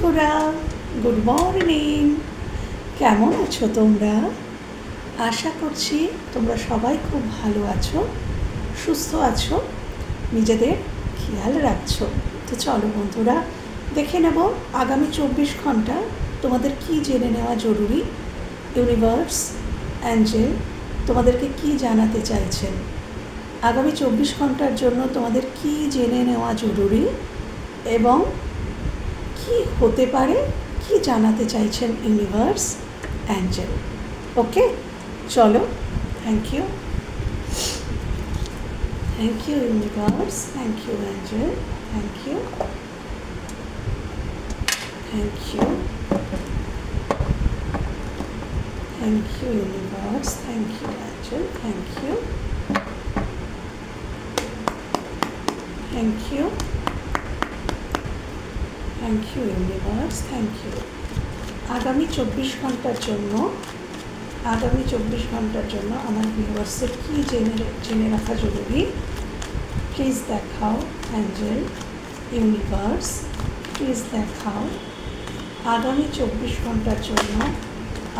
বন্ধুরা, good morning. কেমন আছো তোমরা? আশা করছি তোমরা সবাই খুব ভালো আছো, সুস্থ আছো, নিজেদের খেয়াল রাখছো। তো চলো বন্ধুরা, দেখে নেব আগামী 24 ঘন্টা তোমাদের কি জেনে নেওয়া জরুরি। ইউনিভার্স, অ্যাঞ্জেল তোমাদেরকে কি জানাতে চাইছেন আগামী 24 ঘন্টার জন্য, তোমাদের কি জেনে নেওয়া জরুরি এবং কি হতে পারে, কি জানাতে চাইছেন ইউনিভার্স, অ্যাঞ্জেল। ওকে, চলো। Thank you universe, thank you angel, thank you universe, thank you angel, thank you universe, thank you. আগামী 24 ঘন্টার জন্য আমার ভিউয়ার্সের কী জেনে রাখা জরুরি, প্লিজ দেখাও অ্যাঞ্জেল, ইউনিভার্স, প্লিজ দেখাও। আগামী 24 ঘন্টার জন্য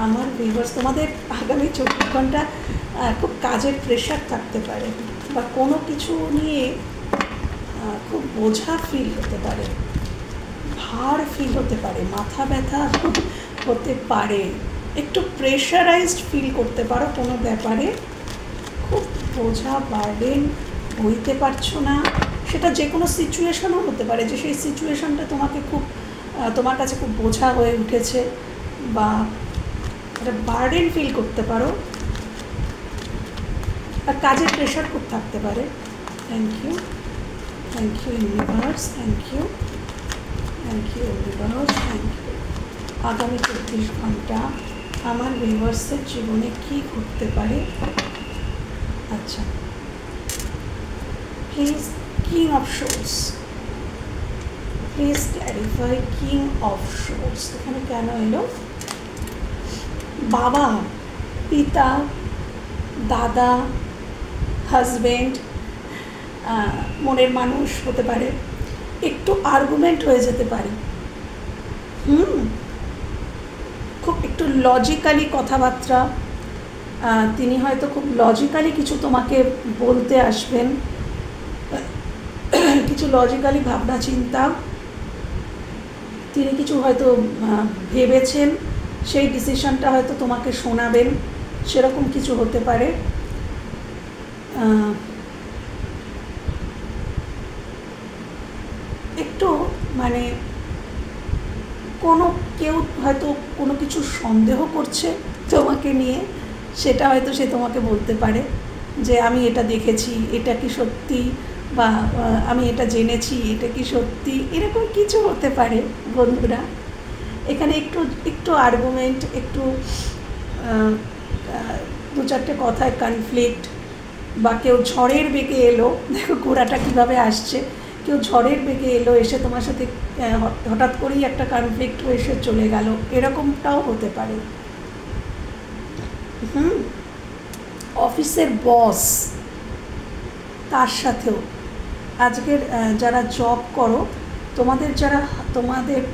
আমার ভিউয়ার্স, তোমাদের আগামী 24 ঘন্টা খুব কাজের প্রেশার থাকতে পারে, বা কোনো কিছু নিয়ে খুব বোঝা ফিল হতে পারে, ভার ফিল হতে পারে, মাথা ব্যথা হতে পারে, একটু প্রেশারাইজড ফিল করতে পারো কোনো ব্যাপারে, খুব বোঝা, বার্ডেন বইতে পারছো না। সেটা যে কোনো সিচুয়েশনও হতে পারে, যে সেই সিচুয়েশনটা তোমার কাছে খুব বোঝা হয়ে উঠেছে, বা একটা বার্ডেন ফিল করতে পারো, আর কাজের প্রেশার খুব থাকতে পারে। Thank you universe, thank you universe, thank you. আগামী 24 ঘন্টা আমার ভিউয়ার্সের জীবনে কী ঘটতে পারে? আচ্ছা, please king of swords, please clarify king of swords. এখানে কেন এলো? বাবা, পিতা, দাদা, হাজব্যান্ড, মনের মানুষ হতে পারে, একটু আর্গুমেন্ট হয়ে যেতে পারে, খুব একটু লজিক্যালি কথাবার্তা, তিনি হয়তো খুব লজিক্যালি কিছু তোমাকে বলতে আসবেন, কিছু লজিক্যালি ভাবনা চিন্তা, তিনি কিছু হয়তো ভেবেছেন, সেই ডিসিশনটা হয়তো তোমাকে শোনাবেন, সেরকম কিছু হতে পারে। একটু মানে কেউ হয়তো কোনো কিছু সন্দেহ করছে তোমাকে নিয়ে, সেটা হয়তো সে তোমাকে বলতে পারে যে আমি এটা দেখেছি, এটা কি সত্যি, বা আমি এটা জেনেছি, এটা কি সত্যি, এরকম কিছু হতে পারে বন্ধুরা। এখানে একটু আর্গুমেন্ট, একটু দু চারটে কথায় কনফ্লিক্ট, বা কেউ ঝড়ের বেগে এলো, দেখো ঘোড়াটা কীভাবে আসছে, কেউ ঝড়ের বেগে এলো, এসে তোমার সাথে হঠাৎ করেই একটা কনফ্লিক্ট হয়ে এসে চলে গেল, এরকমটাও হতে পারে। অফিসের বস, তার সাথেও আজকের যারা জব করো, তোমাদের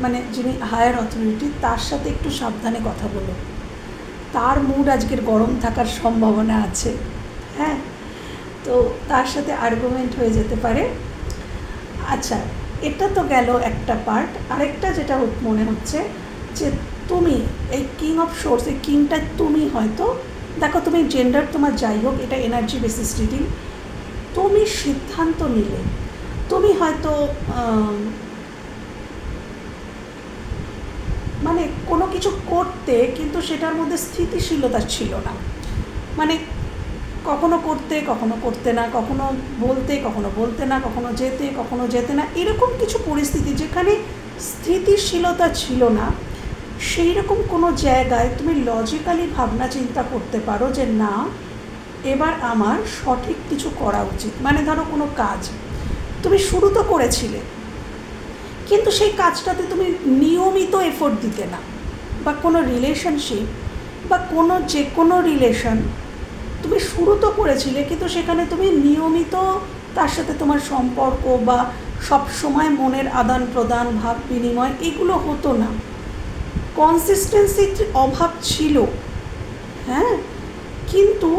মানে যিনি হায়ার অথরিটি, তার সাথে একটু সাবধানে কথা বলো, তার মুড আজকের গরম থাকার সম্ভাবনা আছে। হ্যাঁ, তো তার সাথে আর্গুমেন্ট হয়ে যেতে পারে। আচ্ছা, এটা তো গেল একটা পার্ট। আরেকটা যেটা মনে হচ্ছে যে তুমি এই কিং অফ সোর্স, এই কিংটা তুমি হয়তো, দেখো তুমি জেন্ডার তোমার যাই হোক, এটা এনার্জি বেসিস রিডিং, তুমি সিদ্ধান্ত নিলে, তুমি হয়তো মানে কোনো কিছু করতে, কিন্তু সেটার মধ্যে স্থিতিশীলতা ছিল না, মানে কখনো করতে, কখনো করতে না, কখনো বলতে, কখনো বলতে না, কখনো যেতে না, এরকম কিছু পরিস্থিতি যেখানে স্থিতিশীলতা ছিল না, সেই রকম কোনো জায়গায় তুমি লজিক্যালি ভাবনা চিন্তা করতে পারো যে না, এবার আমার সঠিক কিছু করা উচিত। মানে ধরো কোনো কাজ তুমি শুরু তো করেছিলে, কিন্তু সেই কাজটাতে তুমি নিয়মিত এফোর্ট দিতে না, বা কোনো রিলেশনশিপ বা যে কোনো রিলেশন তুমি শুরু তো করেছিলে, কিন্তু সেখানে তুমি নিয়মিত তার সাথে তোমার সম্পর্ক বা সব সময় মনের আদান প্রদান, ভাব বিনিময় এগুলো হতো না, কনসিস্টেন্সির অভাব ছিল। হ্যাঁ, কিন্তু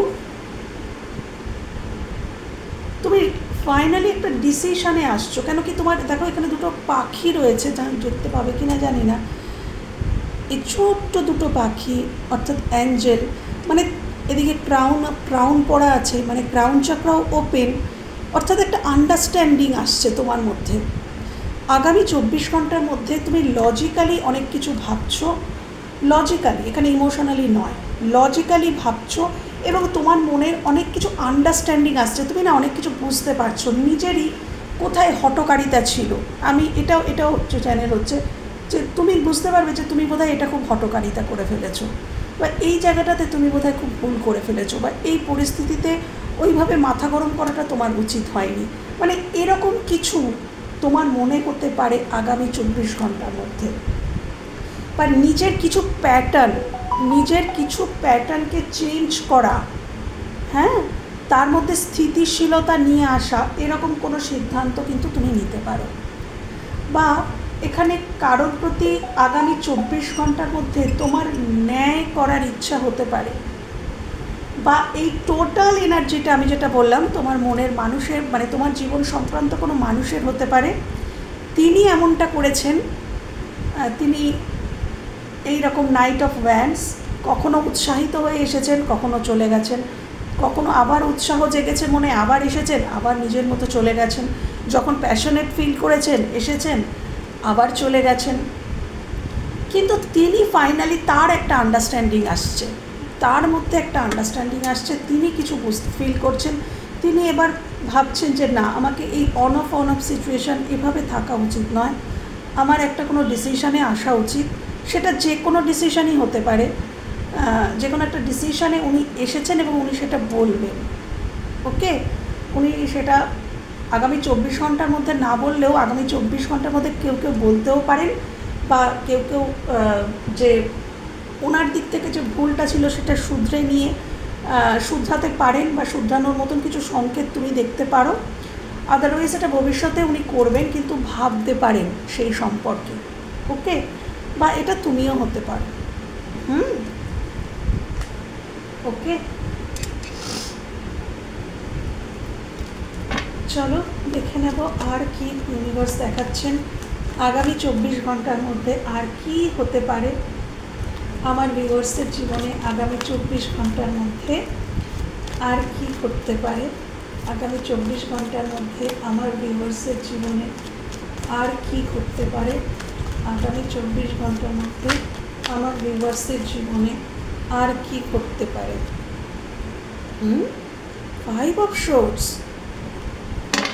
তুমি ফাইনালি একটা ডিসিশনে আসছো। কেন কি তোমার দেখো এখানে দুটো পাখি রয়েছে, দেখতে পাবে কি না জানি না, এই ছোট্ট দুটো পাখি অর্থাৎ অ্যাঞ্জেল, মানে এদিকে ক্রাউন পড়া আছে, মানে ক্রাউন চক্রাও ওপেন, অর্থাৎ একটা আন্ডারস্ট্যান্ডিং আসছে তোমার মধ্যে। আগামী 24 ঘন্টার মধ্যে তুমি লজিক্যালি অনেক কিছু ভাবছো, লজিক্যালি, এখানে ইমোশনালি নয়, লজিক্যালি ভাবছো, এবং তোমার মনের অনেক কিছু আন্ডারস্ট্যান্ডিং আসছে। তুমি না অনেক কিছু বুঝতে পারছো নিজেরই কোথায় হঠকারিতা ছিল। আমি এটাও হচ্ছে চ্যানেল হচ্ছে যে তুমি বুঝতে পারবে যে তুমি বোধহয় এটা খুব হঠকারিতা করে ফেলেছো, বা এই জায়গাটাতে তুমি বোধহয় খুব ভুল করে ফেলেছো, বা এই পরিস্থিতিতে ওইভাবে মাথা গরম করাটা তোমার উচিত হয়নি। মানে এরকম কিছু তোমার মনে হতে পারে আগামী 24 ঘন্টার মধ্যে। বা নিজের কিছু প্যাটার্নকে চেঞ্জ করা, হ্যাঁ, তার মধ্যে স্থিতিশীলতা নিয়ে আসা, এরকম কোনো সিদ্ধান্ত কিন্তু তুমি নিতে পারো। বা এখানে কারোর প্রতি আগামী 24 ঘন্টার মধ্যে তোমার ন্যায় করার ইচ্ছা হতে পারে। বা এই টোটাল এনার্জিটা আমি যেটা বললাম, তোমার মনের মানুষের, মানে তোমার জীবন সংক্রান্ত কোনো মানুষের হতে পারে, তিনি এমনটা করেছেন, তিনি এই রকম নাইট অফ ওয়ান্ডস, কখনো উৎসাহিত হয়ে এসেছেন, কখনো চলে গেছেন, কখনো আবার উৎসাহ জেগেছে মনে, আবার এসেছেন, আবার নিজের মতো চলে গেছেন, যখন প্যাশনেট ফিল করেছেন এসেছেন, আবার চলে গেছেন। কিন্তু তিনি ফাইনালি তার একটা আন্ডারস্ট্যান্ডিং আসছে, তার মধ্যে একটা আন্ডারস্ট্যান্ডিং আসছে, তিনি কিছু ফিল করছেন, তিনি এবার ভাবছেন যে না, আমাকে এই অন অফ সিচুয়েশান এভাবে থাকা উচিত নয়, আমার একটা কোনো ডিসিশানে আসা উচিত। সেটা যে কোনো ডিসিশানই হতে পারে, যে কোনো একটা ডিসিশানে উনি এসেছেন এবং উনি সেটা বলবেন। ওকে, উনি সেটা আগামী 24 ঘন্টার মধ্যে না বললেও আগামী 24 ঘন্টার মধ্যে কেউ বলতেও পারেন, বা কেউ যে ওনার দিক থেকে যে ভুলটা ছিল সেটা শুধরে নিয়ে শুধরাতে পারেন, বা শুধরানোর মতন কিছু সংকেত তুমি দেখতে পারো। আদারওয়াইজ এটা ভবিষ্যতে উনি করবেন, কিন্তু ভাবতে পারেন সেই সম্পর্কে। ওকে, বা এটা তুমিও হতে পারো। ওকে, চলো দেখে নেব আর কি ইউনিভার্স দেখাচ্ছেন আগামী 24 ঘন্টার মধ্যে, আর কি হতে পারে আমার ভিউয়ার্সের জীবনে আগামী 24 ঘন্টার মধ্যে, আর কি করতে পারে আগামী 24 ঘন্টার মধ্যে আমার ভিউয়ার্সের জীবনে, আর কি করতে পারে আগামী 24 ঘন্টার মধ্যে আমার ভিউয়ার্সের জীবনে, আর কি করতে পারে। 5 of Swords.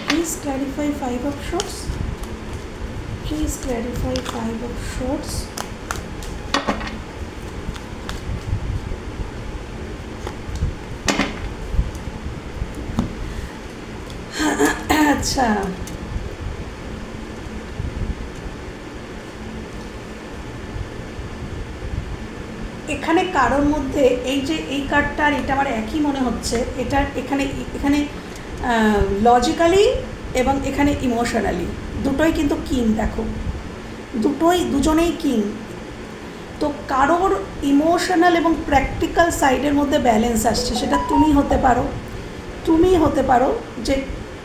Please clarify 5 of Swords. Please clarify 5 of Swords. আচ্ছা, এখানে কারোর মধ্যে এই যে এই কার্ডটা আর এটা আমার একই মনে হচ্ছে, এটা এখানে লজিক্যালি এবং এখানে ইমোশনালি দুটোই কিন্তু কিং। দেখো দুজনেই কিং। তো কারোর ইমোশনাল এবং প্র্যাকটিক্যাল সাইডের মধ্যে ব্যালেন্স আসছে, সেটা তুমি হতে পারো যে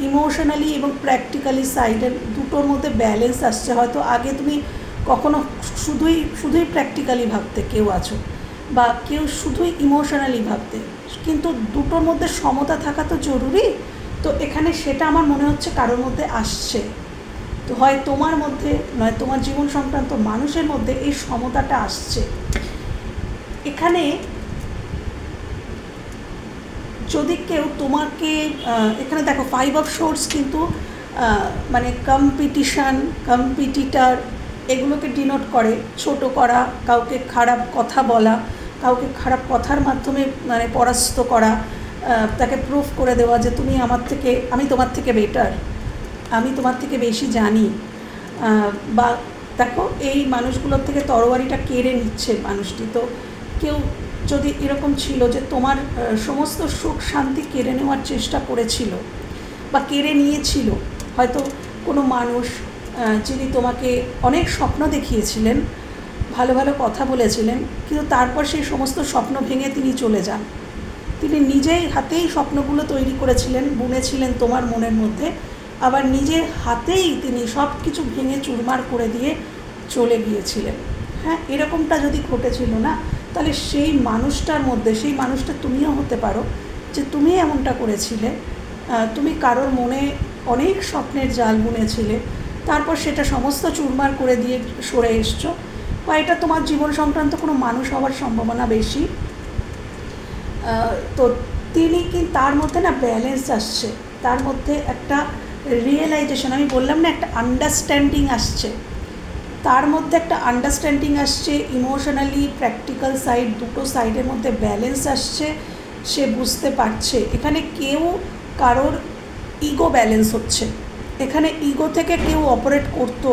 ইমোশনালি এবং প্র্যাকটিক্যালি সাইডের দুটোর মধ্যে ব্যালেন্স আসছে। হয়তো আগে তুমি কখনো শুধুই প্র্যাকটিক্যালি ভাবতে কেউ আছো, বা কেউ শুধুই ইমোশনালি ভাবতে, কিন্তু দুটোর মধ্যে সমতা থাকা তো জরুরি। তো এখানে সেটা আমার মনে হচ্ছে কারোর মধ্যে আসছে। তো হয় তোমার মধ্যে, নয় তোমার জীবন সংক্রান্ত মানুষের মধ্যে এই সমতাটা আসছে। এখানে যদি কেউ তোমাকে, এখানে দেখো 5 of Swords কিন্তু মানে কম্পিটিটার এগুলোকে ডিনোট করে, ছোট করা, কাউকে খারাপ কথা বলা, কাউকে খারাপ কথার মাধ্যমে মানে পরাস্ত করা, তাকে প্রুফ করে দেওয়া যে আমি তোমার থেকে বেটার, আমি তোমার থেকে বেশি জানি। বা দেখো এই মানুষগুলোর থেকে তরবারিটা কেড়ে নিচ্ছে মানুষটি। তো কেউ যদি এরকম ছিল যে তোমার সমস্ত সুখ শান্তি কেড়ে নেওয়ার চেষ্টা করেছিল বা কেড়ে নিয়েছিল, হয়তো কোনো মানুষ যিনি তোমাকে অনেক স্বপ্ন দেখিয়েছিলেন, ভালো ভালো কথা বলেছিলেন, কিন্তু তারপর সেই সমস্ত স্বপ্ন ভেঙে তিনি চলে যান। তিনি নিজেই হাতেই স্বপ্নগুলো তৈরি করেছিলেন, বুনেছিলেন তোমার মনের মধ্যে, আবার নিজের হাতেই তিনি সব কিছু ভেঙে চুরমার করে দিয়ে চলে গিয়েছিলেন। হ্যাঁ, এরকমটা যদি ঘটেছিল না, তাহলে সেই মানুষটার মধ্যে, সেই মানুষটা তুমিও হতে পারো, যে তুমি এমনটা করেছিলে। তুমি কারোর মনে অনেক স্বপ্নের জাল বুনেছিলে, তারপর সেটা সমস্ত চুরমার করে দিয়ে সরে এসছো, বা এটা তোমার জীবন সংক্রান্ত কোনো মানুষ হওয়ার সম্ভাবনা বেশি। তো তিনি কি তার মধ্যে না ব্যালেন্স আসছে, তার মধ্যে একটা রিয়েলাইজেশন, আমি বললাম না একটা আন্ডারস্ট্যান্ডিং আসছে, তার মধ্যে একটা আন্ডারস্ট্যান্ডিং আসছে, ইমোশনালি প্র্যাকটিক্যাল সাইড দুটো সাইডের মধ্যে ব্যালেন্স আসছে। সে বুঝতে পারছে এখানে কেউ কারোর ইগো ব্যালেন্স হচ্ছে, এখানে ইগো থেকে কেউ অপারেট করতো,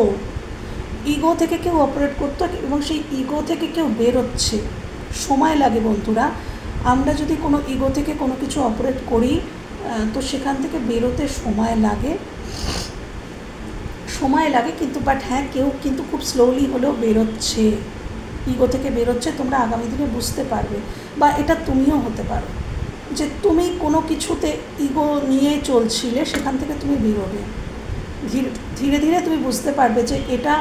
এবং সেই ইগো থেকে কেউ বেরোচ্ছে। সময় লাগে বন্ধুরা, আমরা যদি কোনো ইগো থেকে কোনো কিছু অপারেট করি তো সেখান থেকে বেরোতে সময় লাগে, কিন্তু বাট হ্যাঁ, কেউ কিন্তু খুব স্লোলি হলেও বেরোচ্ছে, ইগো থেকে বেরোচ্ছে। তোমরা আগামী দিনে বুঝতে পারবে, বা এটা তুমিও হতে পারো, যে তুমি কোনো কিছুতে ইগো নিয়ে চলছিলে, সেখান থেকে তুমি বেরোবে। ধীরে ধীরে তুমি বুঝতে পারবে যে এটা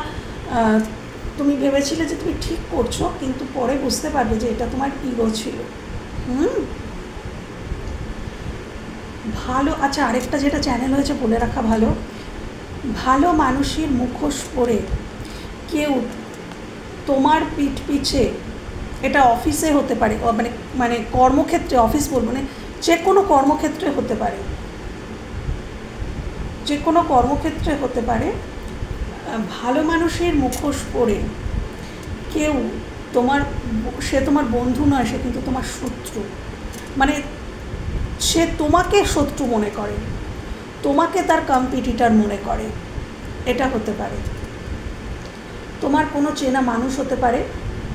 তুমি ভেবেছিলে যে তুমি ঠিক করছো, কিন্তু পরে বুঝতে পারবে যে এটা তোমার ইগো ছিল। ভালো, আচ্ছা, আরেকটা যেটা চ্যানেল হয়েছে বলে রাখা ভালো, ভালো মানুষের মুখোশ পরে কেউ তোমার পিঠ পিছে, এটা অফিসে হতে পারে, মানে কর্মক্ষেত্রে, অফিস বলবো না, যে কোনো কর্মক্ষেত্রে হতে পারে, ভালো মানুষের মুখোশ পরে কেউ সে তোমার বন্ধু নয়, সে কিন্তু তোমার শত্রু। মানে সে তোমাকে শত্রু মনে করে, তোমাকে তার কম্পিটিটর মনে করে, এটা হতে পারে। তোমার কোনো চেনা মানুষ হতে পারে,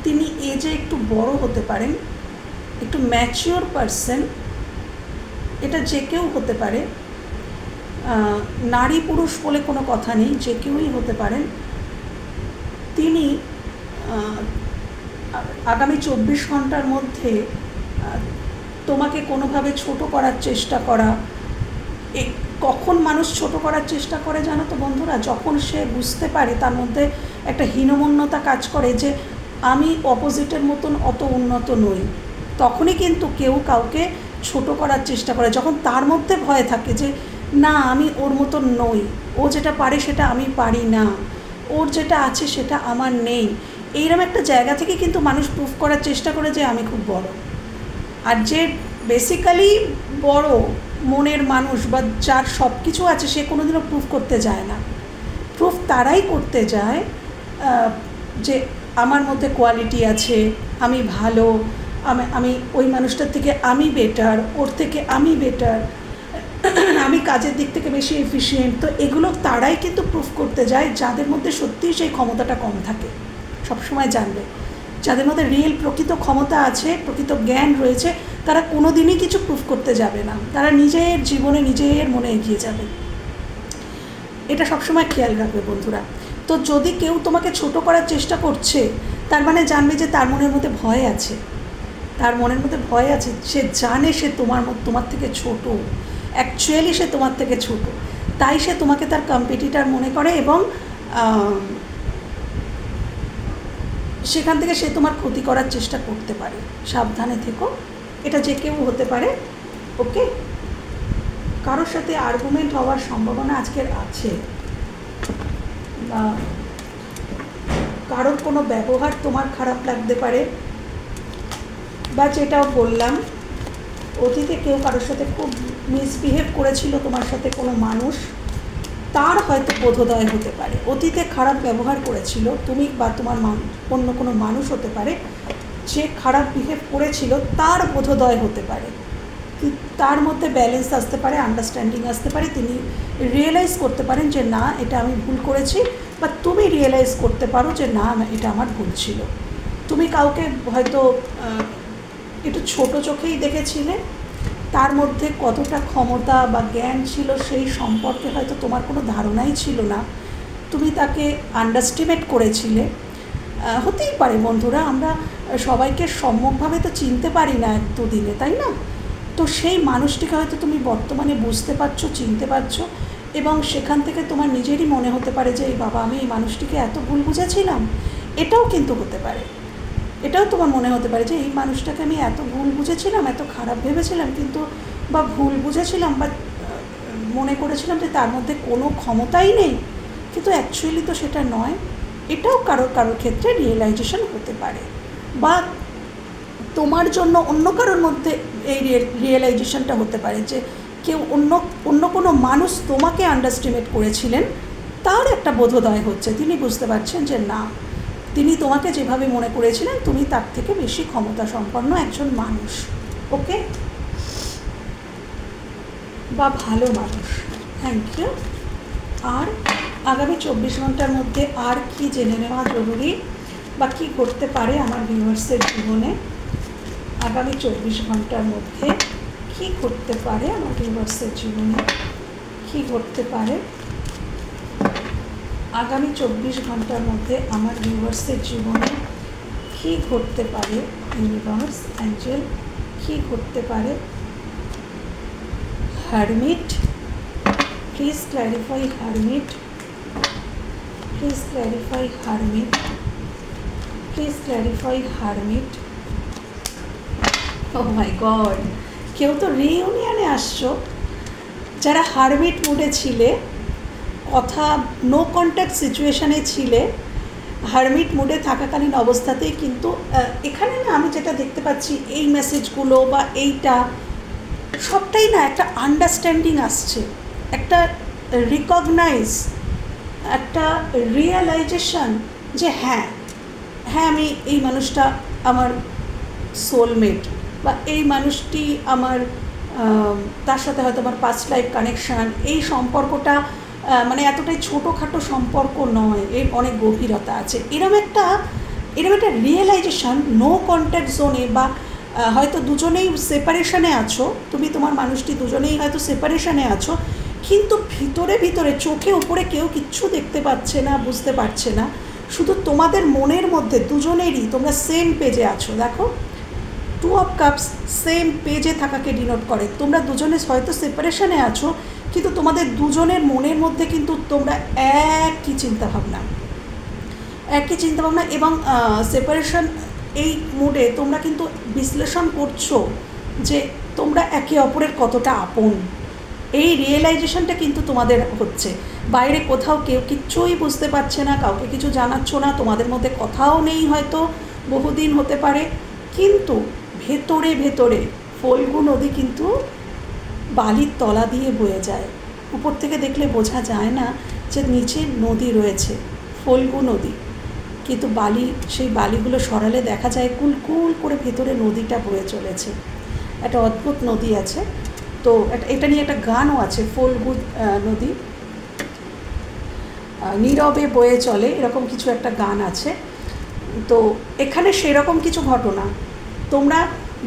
তিনি এজে একটু বড় হতে পারেন, একটু ম্যাচিওর পারসন, এটা যে কেউ হতে পারে, নারী পুরুষ বলে কোনো কথা নেই, যে কেউই হতে পারেন। তিনি আগামী 24 ঘন্টার মধ্যে তোমাকে কোনোভাবে ছোট করার চেষ্টা করা। কখন মানুষ ছোট করার চেষ্টা করে জানো তো বন্ধুরা? যখন সে বুঝতে পারে তার মধ্যে একটা হীনমন্যতা কাজ করে, যে আমি অপোজিটের মতন অত উন্নত নই, তখনই কিন্তু কেউ কাউকে ছোট করার চেষ্টা করে। যখন তার মধ্যে ভয় থাকে যে না, আমি ওর মতন নই, ও যেটা পারে সেটা আমি পারি না, ওর যেটা আছে সেটা আমার নেই, এইরকম একটা জায়গা থেকে কিন্তু মানুষ প্রুফ করার চেষ্টা করে যে আমি খুব বড়। আর যে বেসিক্যালি বড় মনের মানুষ বা যার সব কিছু আছে, সে কোনোদিনও প্রুফ করতে যায় না। প্রুফ তারাই করতে যায় যে আমার মধ্যে কোয়ালিটি আছে, আমি ভালো, আমি ওই মানুষটার থেকে আমি বেটার, ওর থেকে আমি বেটার, আমি কাজের দিক থেকে বেশি এফিশিয়েন্ট। তো এগুলো তারাই কিন্তু প্রুফ করতে যায় যাদের মধ্যে সত্যিই সেই ক্ষমতাটা কম থাকে। সবসময় জানবে, যাদের মধ্যে রিয়েল প্রকৃত ক্ষমতা আছে, প্রকৃত জ্ঞান রয়েছে, তারা কোনো দিনই কিছু প্রুফ করতে যাবে না, তারা নিজের জীবনে নিজের মনে এগিয়ে যাবে। এটা সবসময় খেয়াল রাখবে বন্ধুরা। তো যদি কেউ তোমাকে ছোট করার চেষ্টা করছে, তার মানে জানবে যে তার মনের মধ্যে ভয় আছে, সে জানে সে তোমার থেকে ছোট, অ্যাকচুয়ালি সে তোমার থেকে ছোট, তাই সে তোমাকে তার কম্পিটিটর মনে করে, এবং সেখান থেকে সে তোমার ক্ষতি করার চেষ্টা করতে পারে। সাবধানে থেকো, এটা যে কেউ হতে পারে। ওকে, কারোর সাথে আর্গুমেন্ট হওয়ার সম্ভাবনা আজকের আছে, বা কারোর কোনো ব্যবহার তোমার খারাপ লাগতে পারে, বা যেটাও বললাম, অতীতে কেউ কারোর সাথে খুব মিসবিহেভ করেছিল তোমার সাথে কোনো মানুষ, তার হয়তো বোধোদয় হতে পারে। অতীতে খারাপ ব্যবহার করেছিল তুমি, বা তোমার অন্য কোনো মানুষ হতে পারে, যে খারাপ বিহেভ করেছিল তার বোধোদয় হতে পারে, তার মধ্যে ব্যালেন্স আসতে পারে, আন্ডারস্ট্যান্ডিং আসতে পারে, তিনি রিয়েলাইজ করতে পারেন যে না, এটা আমি ভুল করেছি, বা তুমি রিয়েলাইজ করতে পারো যে না, এটা আমার ভুল ছিল। তুমি কাউকে হয়তো একটু ছোট চোখেই দেখেছিলে, তার মধ্যে কতটা ক্ষমতা বা জ্ঞান ছিল সেই সম্পর্কে হয়তো তোমার কোনো ধারণাই ছিল না, তুমি তাকে আন্ডারস্টিমেট করেছিলে। হতেই পারে বন্ধুরা, আমরা সবাইকে সম্যকভাবে তো চিনতে পারি না এক দুদিনে, তাই না? তো সেই মানুষটিকে হয়তো তুমি বর্তমানে বুঝতে পারছো, চিনতে পারছো, এবং সেখান থেকে তোমার নিজেরই মনে হতে পারে যে এই বাবা, আমি এই মানুষটিকে এত ভুল বুঝেছিলাম। এটাও কিন্তু হতে পারে, এটাও তোমার মনে হতে পারে যে এই মানুষটাকে আমি এত ভুল বুঝেছিলাম, এত খারাপ ভেবেছিলাম, কিন্তু বা ভুল বুঝেছিলাম বা মনে করেছিলাম যে তার মধ্যে কোনো ক্ষমতাই নেই, কিন্তু অ্যাকচুয়ালি তো সেটা নয়। এটাও কারোর ক্ষেত্রে রিয়েলাইজেশন হতে পারে, বা তোমার জন্য অন্য কারোর মধ্যে এই রিয়েলাইজেশনটা হতে পারে যে কেউ অন্য কোনো মানুষ তোমাকে আন্ডারস্টিমেট করেছিলেন, তার একটা বোধোদয় হচ্ছে, তিনি বুঝতে পারছেন যে না, তিনি তোমাকে যেভাবে মনে করেছিলেন তুমি তার থেকে বেশি ক্ষমতা সম্পন্ন একজন মানুষ, ওকে, বা ভালো মানুষ। Thank you. আর আগামী 24 ঘন্টার মধ্যে আর কি জেনে নেওয়া জরুরি বা কী করতে পারে আমার ভিউয়ার্সের জীবনে, আগামী 24 ঘন্টার মধ্যে কী করতে পারে আমার ভিউয়ার্সের জীবনে, কী করতে পারে আগামী 24 ঘন্টার মধ্যে আমার ভিউয়ার্সের জীবনে, কী ঘটতে পারে ইউনিভার্স, অ্যাঞ্জেল, কী ঘটতে পারে। Hermit, please clarify hermit, please clarify hermit, please clarify hermit. Oh my god, কেউ তো রিইউনিয়নে আসছো, যারা হারমিট মুডে ছিলে, কথা নো কন্ট্যাক্ট সিচুয়েশানে ছিলে, হারমিট মুডে থাকাকালীন অবস্থাতেই কিন্তু এখানে না আমি যেটা দেখতে পাচ্ছি, এই মেসেজগুলো বা এইটা সবটাই না একটা আন্ডারস্ট্যান্ডিং আসছে, একটা রিকগনাইজ, একটা রিয়েলাইজেশন যে হ্যাঁ আমি এই মানুষটা আমার সোলমেট, বা এই মানুষটি আমার, তার সাথে হয়তো আমার পাস্ট লাইফ কানেকশান, এই সম্পর্কটা মানে এতটাই ছোটোখাটো সম্পর্ক নয়, এর অনেক গভীরতা আছে, এরম একটা রিয়েলাইজেশন নো কন্ট্যাক্ট জোনে, বা হয়তো দুজনেই সেপারেশনে আছো, তুমি তোমার মানুষটি দুজনেই হয়তো সেপারেশনে আছো, কিন্তু ভিতরে চোখে উপরে কেউ কিচ্ছু দেখতে পাচ্ছে না, বুঝতে পারছে না, শুধু তোমাদের মনের মধ্যে দুজনেরই তোমরা সেম পেজে আছো। দেখো, 2 অফ কাপস সেম পেজে থাকাকে ডিনোট করে। তোমরা দুজনে হয়তো সেপারেশনে আছো, কিন্তু তোমাদের দুজনের মনের মধ্যে কিন্তু তোমরা একই চিন্তাভাবনা, এবং সেপারেশন এই মুডে তোমরা কিন্তু বিশ্লেষণ করছো যে তোমরা একে অপরের কতটা আপন, এই রিয়েলাইজেশনটা কিন্তু তোমাদের হচ্ছে। বাইরে কোথাও কেউ কিচ্ছুই বুঝতে পারছে না, কাউকে কিছু জানাচ্ছ না, তোমাদের মধ্যে কথাও নেই, হয়তো বহুদিন হতে পারে, কিন্তু ভেতরে ফল্গু নদী কিন্তু বালির তলা দিয়ে বয়ে যায়। উপর থেকে দেখলে বোঝা যায় না যে নিচে নদী রয়েছে, ফল্গু নদী, কিন্তু সেই বালিগুলো সরালে দেখা যায় কুলকুল করে ভেতরে নদীটা বয়ে চলেছে। একটা অদ্ভুত নদী আছে, তো এটা নিয়ে একটা গানও আছে, ফল্গু নদী নীরবে বয়ে চলে, এরকম কিছু একটা গান আছে। তো এখানে সেরকম কিছু ঘটনা তোমরা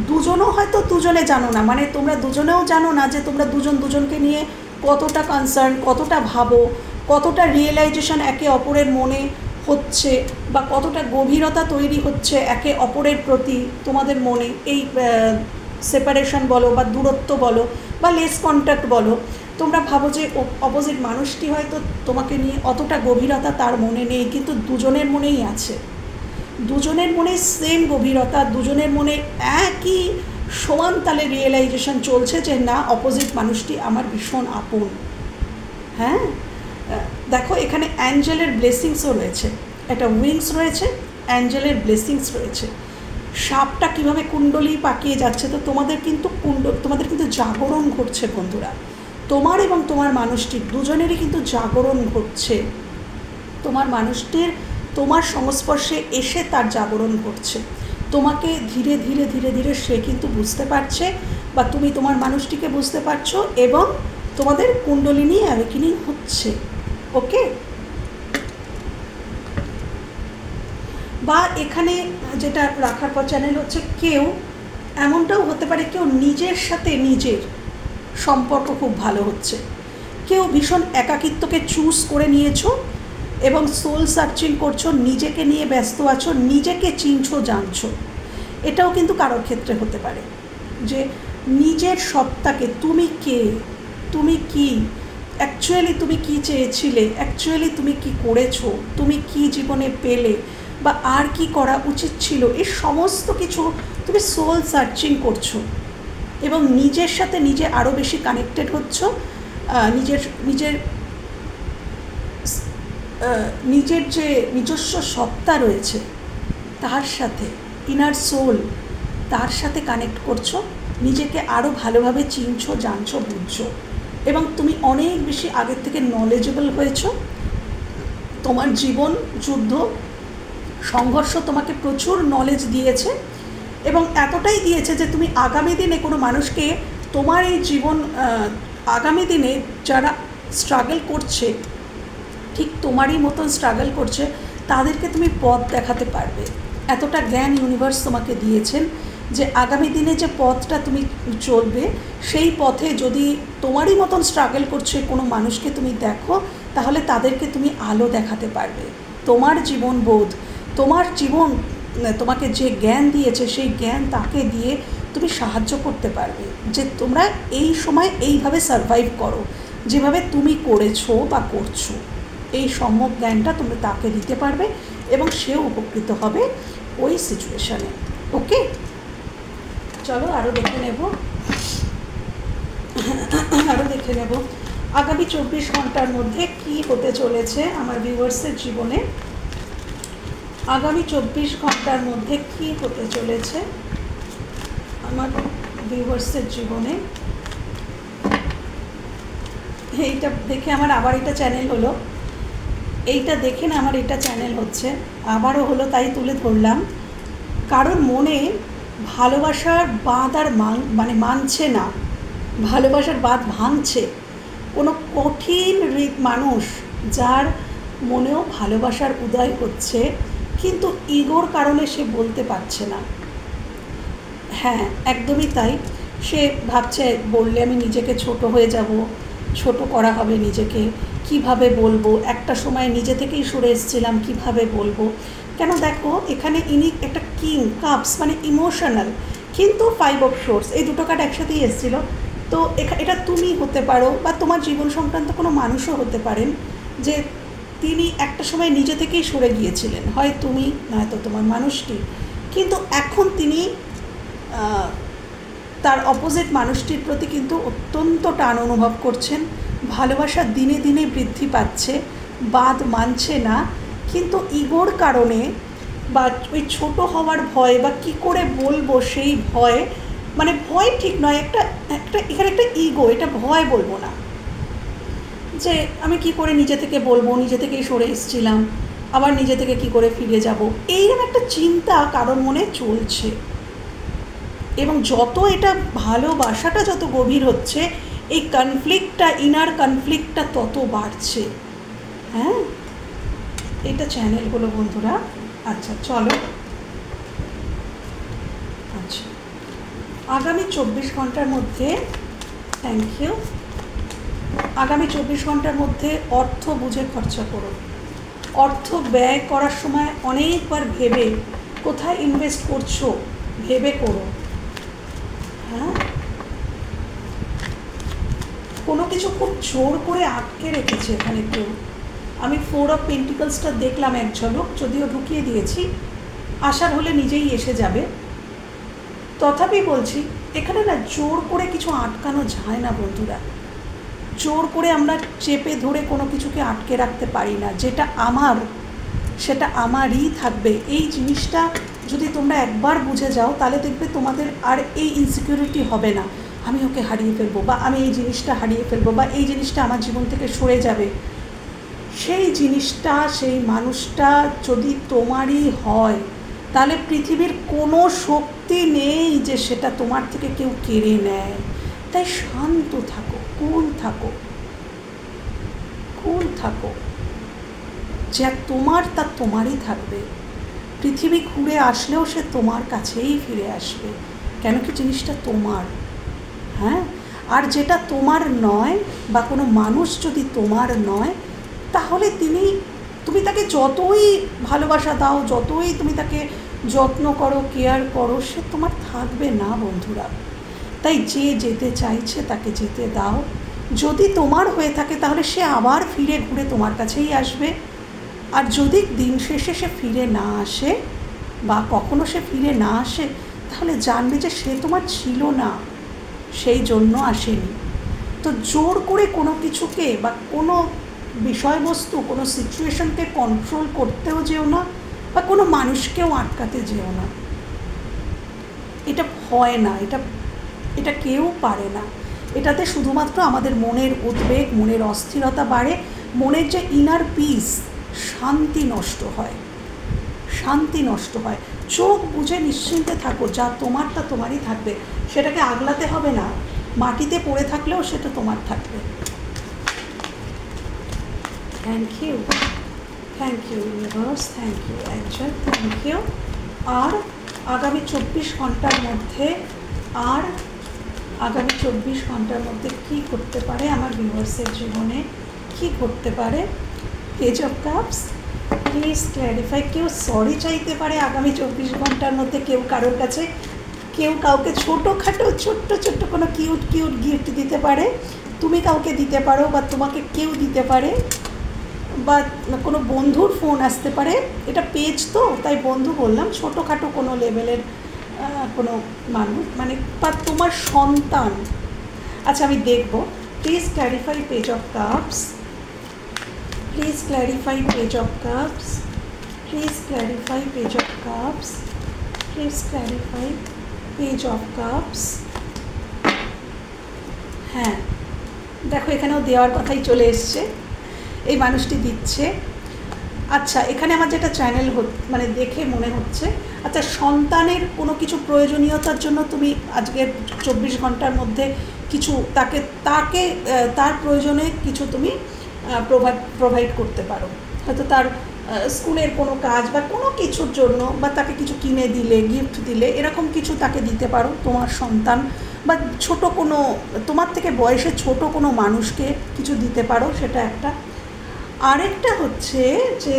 দুজনও হয়তো দুজনে জানো না, মানে তোমরা দুজনেও জানো না যে তোমরা দুজনকে নিয়ে কতটা কনসার্ন, কতটা ভাবো, কতটা রিয়েলাইজেশন একে অপরের মনে হচ্ছে, বা কতটা গভীরতা তৈরি হচ্ছে একে অপরের প্রতি তোমাদের মনে। এই সেপারেশন বলো বা দূরত্ব বলো বা লেস কন্ট্যাক্ট বলো, তোমরা ভাবো যে অপোজিট মানুষটি হয়তো তোমাকে নিয়ে অতটা গভীরতা তার মনে নেই, কিন্তু দুজনের মনেই আছে, দুজনের মনে সেম গভীরতা, দুজনের মনে একই সমান তালে রিয়েলাইজেশন চলছে যে না, অপোজিট মানুষটি আমার ভীষণ আপন। হ্যাঁ, দেখো এখানে অ্যাঞ্জেলের ব্লেসিংসও রয়েছে, একটা উইংস রয়েছে, অ্যাঞ্জেলের ব্লেসিংস রয়েছে। সাপটা কীভাবে কুণ্ডলী পাকিয়ে যাচ্ছে, তো তোমাদের কিন্তু জাগরণ ঘটছে বন্ধুরা, তোমার এবং তোমার মানুষটির দুজনেরই কিন্তু জাগরণ ঘটছে। তোমার মানুষটির তোমার সংস্পর্শে এসে তার জাগরণ ঘটছে, তোমাকে ধীরে ধীরে সে কিন্তু বুঝতে পারছে, বা তুমি তোমার মানুষটিকে বুঝতে পারছো, এবং তোমাদের কুণ্ডলিনী অ্যাওয়েকেনিং হচ্ছে। ওকে, বা এখানে যেটা রাখার পর চ্যানেল হচ্ছে, কেউ এমনটাও হতে পারে কেউ নিজের সাথে নিজের সম্পর্ক খুব ভালো হচ্ছে, কেউ ভীষণ একাকিত্বকে চুজ করে নিয়েছো এবং সোল সার্চিং করছো, নিজেকে নিয়ে ব্যস্ত আছো, নিজেকে চিনছো জানছো। এটাও কিন্তু কারোর ক্ষেত্রে হতে পারে যে নিজের সত্তাকে, তুমি কে, তুমি কি অ্যাকচুয়ালি, তুমি কি চেয়েছিলে, অ্যাকচুয়ালি তুমি কি করেছো, তুমি কি জীবনে পেলে বা আর কি করা উচিত ছিল, এই সমস্ত কিছু তুমি সোল সার্চিং করছো এবং নিজের সাথে নিজে আরও বেশি কানেক্টেড হচ্ছ। নিজের নিজের নিজের যে নিজস্ব সত্তা রয়েছে তার সাথে, ইনার সোল, তার সাথে কানেক্ট করছো, নিজেকে আরও ভালোভাবে চিনছো জানছো বুঝছো এবং তুমি অনেক বেশি আগের থেকে নলেজেবল হয়েছো। তোমার জীবন, যুদ্ধ, সংঘর্ষ তোমাকে প্রচুর নলেজ দিয়েছে এবং এতটাই দিয়েছে যে তুমি আগামী দিনে কোনো মানুষকে, তোমার এই জীবন আগামী দিনে যারা স্ট্রাগল করছে, ঠিক তোমারই মতন স্ট্রাগল করছে, তাদেরকে তুমি পথ দেখাতে পারবে। এতটা জ্ঞান ইউনিভার্স তোমাকে দিয়েছেন যে আগামী দিনে যে পথটা তুমি চলবে, সেই পথে যদি তোমারই মতন স্ট্রাগল করছে কোনো মানুষকে তুমি দেখো, তাহলে তাদেরকে তুমি আলো দেখাতে পারবে। তোমার জীবনবোধ, তোমার জীবন তোমাকে যে জ্ঞান দিয়েছে, সেই জ্ঞান তাকে দিয়ে তুমি সাহায্য করতে পারবে যে তোমরা এই সময় এইভাবে সারভাইভ করো যেভাবে তুমি করেছো বা করছো। এই সম্যক জ্ঞানটা তুমি তাকে দিতে পারবে এবং সেও উপকৃত হবে ওই সিচুয়েশানে। ওকে, চলো আরও দেখে নেব আগামী 24 ঘন্টার মধ্যে কি হতে চলেছে আমার ভিউয়ার্সের জীবনে। আগামী 24 ঘন্টার মধ্যে কি হতে চলেছে আমার ভিউয়ার্সের জীবনে। এইটা দেখে আমার আবার এটা চ্যানেল হলো, এইটা দেখে না আমার এটা চ্যানেল হচ্ছে, আবারও হলো, তাই তুলে ধরলাম। কারণ মনে ভালোবাসার বাঁধ আর মানছে না, ভালোবাসার বাঁধ ভাঙছে কোনো কঠিন মানুষ, যার মনেও ভালোবাসার উদয় হচ্ছে কিন্তু ইগোর কারণে সে বলতে পারছে না। হ্যাঁ, একদমই তাই। সে ভাবছে বললে আমি নিজেকে ছোট হয়ে যাব, ছোট করা হবে নিজেকে, কিভাবে বলবো, একটা সময় নিজে থেকেই সরে এসেছিলাম, কিভাবে বলবো। কেন দেখো এখানে ইনি একটা কিং কাপস মানে ইমোশনাল, কিন্তু 5 অফ সোর্স, এই দুটো কার্ড একসাথেই এসেছিলো। তো এটা তুমি হতে পারো বা তোমার জীবন সংক্রান্ত কোনো মানুষও হতে পারেন যে তিনি একটা সময় নিজে থেকেই সরে গিয়েছিলেন, হয় তুমি নয়তো তোমার মানুষটি, কিন্তু এখন তিনি তার অপোজিট মানুষটির প্রতি কিন্তু অত্যন্ত টান অনুভব করছেন। ভালোবাসা দিনে দিনে বৃদ্ধি পাচ্ছে, বাদ মানছে না, কিন্তু ইগোর কারণে বা ওই ছোটো হওয়ার ভয় বা কী করে বলবো সেই ভয়, মানে ভয় ঠিক নয়, একটা এখানে একটা ইগো, এটা ভয় বলবো না, যে আমি কি করে নিজে থেকে বলবো, নিজে থেকেই সরে এসেছিলাম, আবার নিজে থেকে কি করে ফিরে যাব, এইরকম একটা চিন্তা কারোর মনে চলছে। এবং যত এটা ভালোবাসাটা যত গভীর হচ্ছে, এই কনফ্লিক্টটা, ইনার কনফ্লিক্টটা তত বাড়ছে। হ্যাঁ, এটা চ্যানেল হলো বন্ধুরা। আচ্ছা চলো, আচ্ছা আগামী 24 ঘন্টার মধ্যে, থ্যাংক ইউ, আগামী 24 ঘন্টার মধ্যে অর্থ বুঝে খরচা করো। অর্থ ব্যয় করার সময় অনেকবার ভেবে কোথায় ইনভেস্ট করছো ভেবে করো। হ্যাঁ, কোনো কিছু খুব জোর করে আটকে রেখেছে এখানে কেউ। আমি 4 অফ পেন্টিকলসটা দেখলাম এক ঝলক, যদিও ঢুকিয়ে দিয়েছি, আসার হলে নিজেই এসে যাবে। তথাপি বলছি এখানে না জোর করে কিছু আটকানো যায় না বন্ধুরা, জোর করে আমরা চেপে ধরে কোনো কিছুকে আটকে রাখতে পারি না। যেটা আমার সেটা আমারই থাকবে। এই জিনিসটা যদি তোমরা একবার বুঝে যাও, তাহলে দেখবে তোমাদের আর এই ইনসিকিউরিটি হবে না, আমি ওকে হারিয়ে ফেলবো বা আমি এই জিনিসটা হারিয়ে ফেলবো বা এই জিনিসটা আমার জীবন থেকে সরে যাবে। সেই জিনিসটা, সেই মানুষটা যদি তোমারই হয়, তাহলে পৃথিবীর কোনো শক্তি নেই যে সেটা তোমার থেকে কেউ কেড়ে নেয়। তাই শান্ত থাকো, কুল থাকো, কুল থাকো। যা তোমার তা তোমারই থাকবে। পৃথিবী ঘুরে আসলেও সে তোমার কাছেই ফিরে আসবে। কেন কি জিনিসটা তোমার। হ্যাঁ, আর যেটা তোমার নয় বা কোনো মানুষ যদি তোমার নয়, তাহলে তুমি তাকে যতই ভালোবাসা দাও, যতই তুমি তাকে যত্ন করো, কেয়ার করো, সে তোমার থাকবে না বন্ধুরা। তাই যে যেতে চাইছে তাকে যেতে দাও। যদি তোমার হয়ে থাকে তাহলে সে আবার ফিরে ঘুরে তোমার কাছেই আসবে। আর যদি দিন শেষে সে ফিরে না আসে বা কখনো সে ফিরে না আসে, তাহলে জানবে যে সে তোমার ছিল না, সেই জন্য আসেনি। তো জোর করে কোনো কিছুকে বা কোনো বিষয়বস্তু, কোনো সিচুয়েশনকে কন্ট্রোল করতেও যেও না বা কোনো মানুষকেও আটকাতে যেও না। এটা হয় না, এটা কেউ পারে না। এটাতে শুধুমাত্র আমাদের মনের উদ্বেগ, মনের অস্থিরতা বাড়ে, মনের যে ইনার পিস, শান্তি নষ্ট হয়, শান্তি নষ্ট হয়। চোখ বুঝে নিশ্চিন্তে থাকো, যা তোমার তা তোমারই থাকবে, সেটাকে আগলাতে হবে না। মাটিতে পড়ে থাকলেও সেটা তোমার থাকবে। Thank you universe, thank you angel, thank you. আর আগামী 24 ঘন্টার মধ্যে কী করতে পারে আমার ভিউয়ার্সের জীবনে, কী করতে পারে? Page of cups, please clarify. কেউ সরি চাইতে পারে আগামী 24 ঘন্টার মধ্যে, কেউ কারোর কাছে, কেউ কাউকে ছোটোখাটো ছোট্ট কোনো কিউট গিফট দিতে পারে, তুমি কাউকে দিতে পারো বা তোমাকে কেউ দিতে পারে, বা কোনো বন্ধুর ফোন আসতে পারে। এটা পেজ তো, তাই বন্ধু বললাম, ছোটোখাটো কোনো লেভেলের কোনো মানুষ, মানে বা তোমার সন্তান। আচ্ছা, আমি দেখব। Please clarify page of cups, please clarify page of cups, please clarify page of cups, please clarify page of cups. হ্যাঁ, দেখো এখানেও দেওয়ার কথাই চলে এসছে, এই মানুষটি দিচ্ছে। আচ্ছা, এখানে আমার যেটা চ্যানেল মানে দেখে মনে হচ্ছে, আচ্ছা, সন্তানের কোনো কিছু প্রয়োজনীয়তার জন্য তুমি আজকের 24 ঘন্টার মধ্যে কিছু তার প্রয়োজনে কিছু তুমি প্রোভাইড করতে পারো। হয়তো তার স্কুলের কোনো কাজ বা কোনো কিছুর জন্য, বা তাকে কিছু কিনে দিলে, গিফট দিলে, এরকম কিছু তাকে দিতে পারো তোমার সন্তান, বা ছোট কোনো তোমার থেকে বয়সে ছোট কোনো মানুষকে কিছু দিতে পারো, সেটা একটা। আরেকটা হচ্ছে যে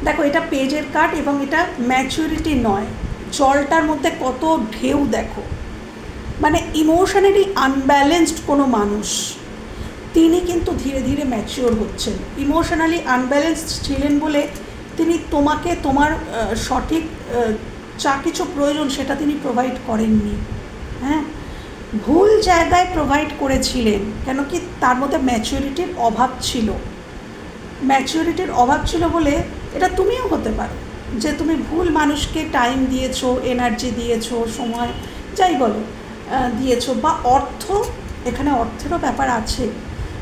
দেখো, এটা পেজের কার্ড এবং এটা ম্যাচুরিটি নয়। জলটার মধ্যে কত ঢেউ দেখো, মানে ইমোশনালি আনব্যালেন্সড কোনো মানুষ, তিনি কিন্তু ধীরে ধীরে ম্যাচিওর হচ্ছেন। ইমোশনালি আনব্যালেন্সড ছিলেন বলে তিনি তোমাকে তোমার সঠিক যা কিছু প্রয়োজন সেটা তিনি প্রোভাইড করেননি। হ্যাঁ, ভুল জায়গায় প্রোভাইড করেছিলেন, কেন কি তার মধ্যে ম্যাচুরিটির অভাব ছিল। ম্যাচুরিটির অভাব ছিল বলে এটা তুমিও হতে পারো, যে তুমি ভুল মানুষকে টাইম দিয়েছো, এনার্জি দিয়েছো, সময় যাই বলো দিয়েছো, বা এখানে অর্থেরও ব্যাপার আছে।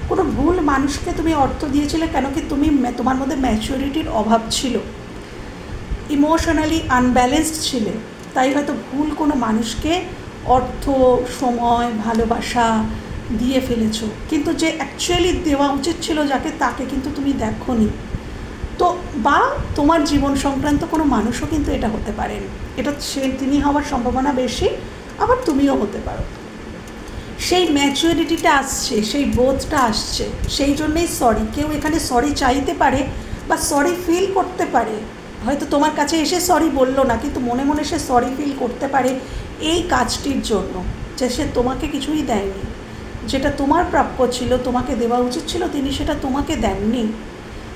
কোনো ভুল মানুষকে তুমি অর্থ দিয়েছিলে, কেন কি তোমার মধ্যে ম্যাচুরিটির অভাব ছিল, ইমোশনালি আনব্যালেন্সড ছিলে, তাই হয়তো ভুল কোনো মানুষকে অর্থ, সময়, ভালোবাসা দিয়ে ফেলেছো। কিন্তু যে অ্যাকচুয়ালি দেওয়া উচিত ছিল যাকে, তাকে কিন্তু তুমি দেখোনি। তো বা তোমার জীবন সংক্রান্ত কোনো মানুষও কিন্তু এটা হতে পারেন, এটা তিনি হওয়ার সম্ভাবনা বেশি, আবার তুমিও হতে পারো। সেই ম্যাচুরিটিটা আসছে, সেই বোধটা আসছে, সেই জন্যেই সরি। কেউ এখানে সরি চাইতে পারে বা সরি ফিল করতে পারে, হয়তো তোমার কাছে এসে সরি বললো না, কিন্তু মনে মনে সে সরি ফিল করতে পারে এই কাজটির জন্য, যে সে তোমাকে কিছুই দেয়নি, যেটা তোমার প্রাপ্য ছিল, তোমাকে দেওয়া উচিত ছিল, তিনি সেটা তোমাকে দেননি।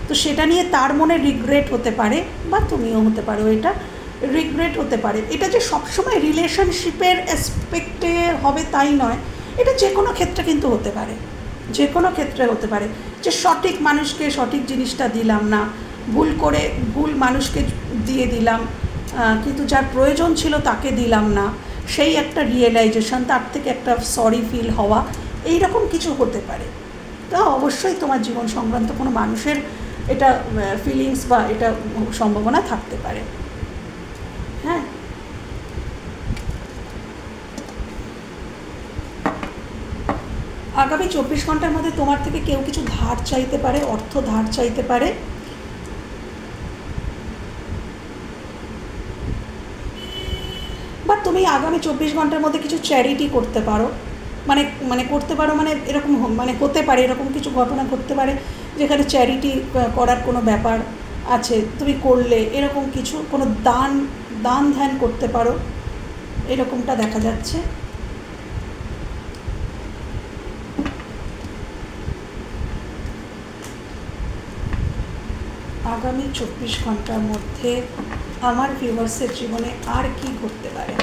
তো সেটা নিয়ে তার মনে রিগ্রেট হতে পারে, বা তুমিও হতে পারো, এটা রিগ্রেট হতে পারে। এটা যে সবসময় রিলেশনশিপের অ্যাসপেক্টে হবে তাই নয়, এটা যে কোনো ক্ষেত্রে কিন্তু হতে পারে, যে কোনো ক্ষেত্রে হতে পারে, যে সঠিক মানুষকে সঠিক জিনিসটা দিলাম না, ভুল মানুষকে দিয়ে দিলাম, কিন্তু যার প্রয়োজন ছিল তাকে দিলাম না, সেই একটা রিয়েলাইজেশন, তার থেকে একটা সরি ফিল হওয়া, এই রকম কিছু হতে পারে। তা অবশ্যই তোমার জীবন সংক্রান্ত কোনো মানুষের এটা ফিলিংস বা এটা সম্ভাবনা থাকতে পারে। হ্যাঁ, আগামী 24 ঘন্টার মধ্যে তোমার থেকে কেউ কিছু ধার চাইতে পারে, অর্থ ধার চাইতে পারে, বা বা তুমি আগামী 24 ঘন্টার মধ্যে কিছু চ্যারিটি করতে পারো, মানে করতে পারো, মানে এরকম মানে হতে পারে, এরকম কিছু ঘটনা ঘটতে পারে যেখানে চ্যারিটি করার কোনো ব্যাপার আছে, তুমি করলে এরকম কিছু কোনো দান ধ্যান করতে পারো, এরকমটা দেখা যাচ্ছে। আগামী 24 ঘন্টার মধ্যে আমার ভিউয়ার্সের জীবনে আর কি ঘটতে পারে?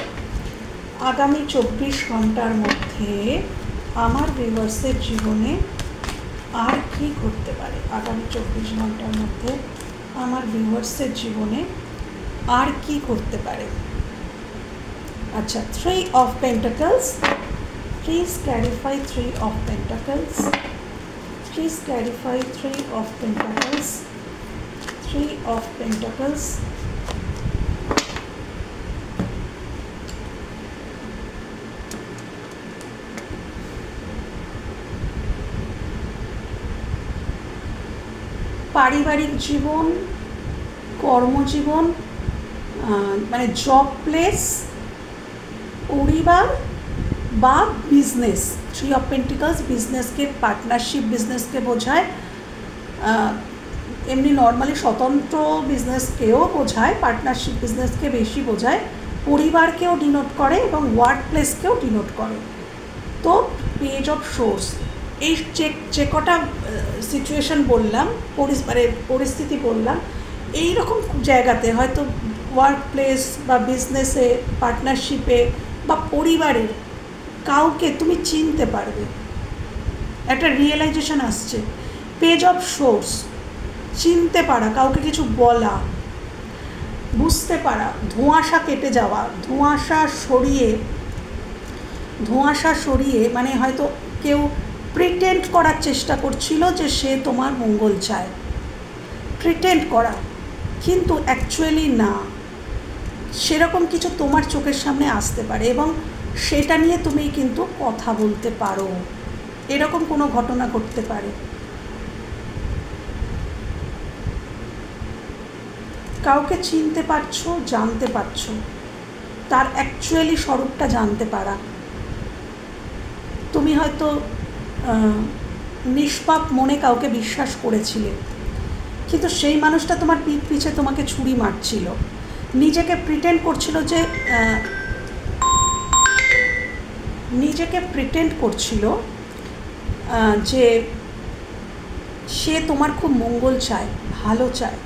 আগামী 24 ঘন্টার মধ্যে আমার ভিউয়ার্সের জীবনে আর কি ঘটতে পারে? আগামী 24 ঘন্টার মধ্যে আমার ভিউয়ার্সের জীবনে আর কি ঘটতে পারে? আচ্ছা, 3 of Pentacles. Please clarify 3 of Pentacles. Please clarify 3 of Pentacles. 3 of Pentacles. পারিবারিক জীবন, কর্মজীবন, মানে জব প্লেস, পরিবার বা বিজনেস। 3 of Pentacles বিজনেসকে, পার্টনারশিপ বিজনেসকে বোঝায়, এমনি নর্মালি স্বতন্ত্র বিজনেসকেও বোঝায়, পার্টনারশিপ বিজনেসকে বেশি বোঝায়, পরিবারকেও ডিনোট করে এবং ওয়ার্ক প্লেসকেও ডিনোট করে। তো পেজ অফ সোর্স, এই যে কটা সিচুয়েশন বললাম, পরিস্থিতি বললাম, এই রকম জায়গাতে হয়তো ওয়ার্ক প্লেস বা বিজনেসে, পার্টনারশিপে বা পরিবারের কাউকে তুমি চিনতে পারবে, একটা রিয়েলাইজেশন আসছে। পেজ অফ সোর্স, চিনতে পারা, কাউকে কিছু বলা, বুঝতে পারা, ধোঁয়াশা কেটে যাওয়া, ধোঁয়াশা সরিয়ে মানে হয়তো কেউ প্রিটেন্ড করার চেষ্টা করছিল যে সে তোমার মঙ্গল চায়, প্রিটেন্ড করা, কিন্তু অ্যাকচুয়ালি না, সেরকম কিছু তোমার চোখের সামনে আসতে পারে এবং সেটা নিয়ে তুমি কিন্তু কথা বলতে পারো, এরকম কোনো ঘটনা ঘটতে পারে। কাউকে চিনতে পারছো, জানতে পারছো, তার অ্যাকচুয়ালি স্বরূপটা জানতে পারা। তুমি হয়তো নিষ্পাপ মনে কাউকে বিশ্বাস করেছিলে, কিন্তু সেই মানুষটা তোমার পিঠ পিছে তোমাকে ছুরি মারছিল, নিজেকে প্রিটেন্ড করছিল যে সে তোমার খুব মঙ্গল চায়, ভালো চায়,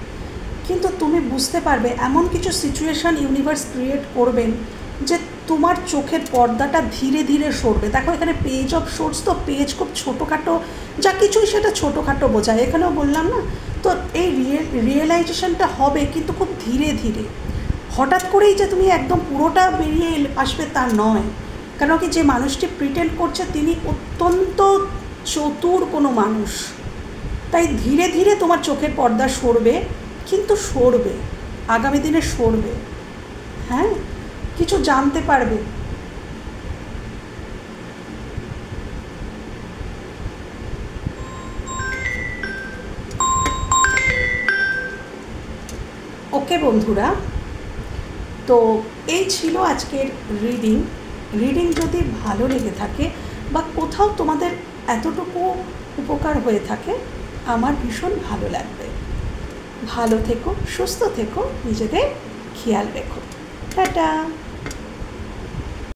কিন্তু তুমি বুঝতে পারবে এমন কিছু সিচুয়েশান ইউনিভার্স ক্রিয়েট করবেন যে তোমার চোখের পর্দাটা ধীরে ধীরে সরবে। দেখো এখানে পেজ অফ সোর্স, তো পেজ খুব ছোটোখাটো, যা কিছুই সেটা ছোটোখাটো বোঝায়, এখানেও বললাম না। তো এই রিয়েলাইজেশনটা হবে কিন্তু খুব ধীরে ধীরে, হঠাৎ করেই যে তুমি একদম পুরোটা বেরিয়ে আসবে তা নয়। কেন কি, যে মানুষটি প্রিটেন্ড করছে তিনি অত্যন্ত চতুর কোনো মানুষ, তাই ধীরে ধীরে তোমার চোখের পর্দা সরবে, কিন্তু সরবে, আগামী দিনে সরবে। হ্যাঁ, কিছু জানতে পারবে। ওকে বন্ধুরা, তো এই ছিল আজকের রিডিং যদি ভালো লেগে থাকে বা কোথাও তোমাদের এতটুকু উপকার হয়ে থাকে, আমার ভীষণ ভালো লাগবে। ভালো থেকো, সুস্থ থেকো, নিজেদের খেয়াল রেখো। টাটা।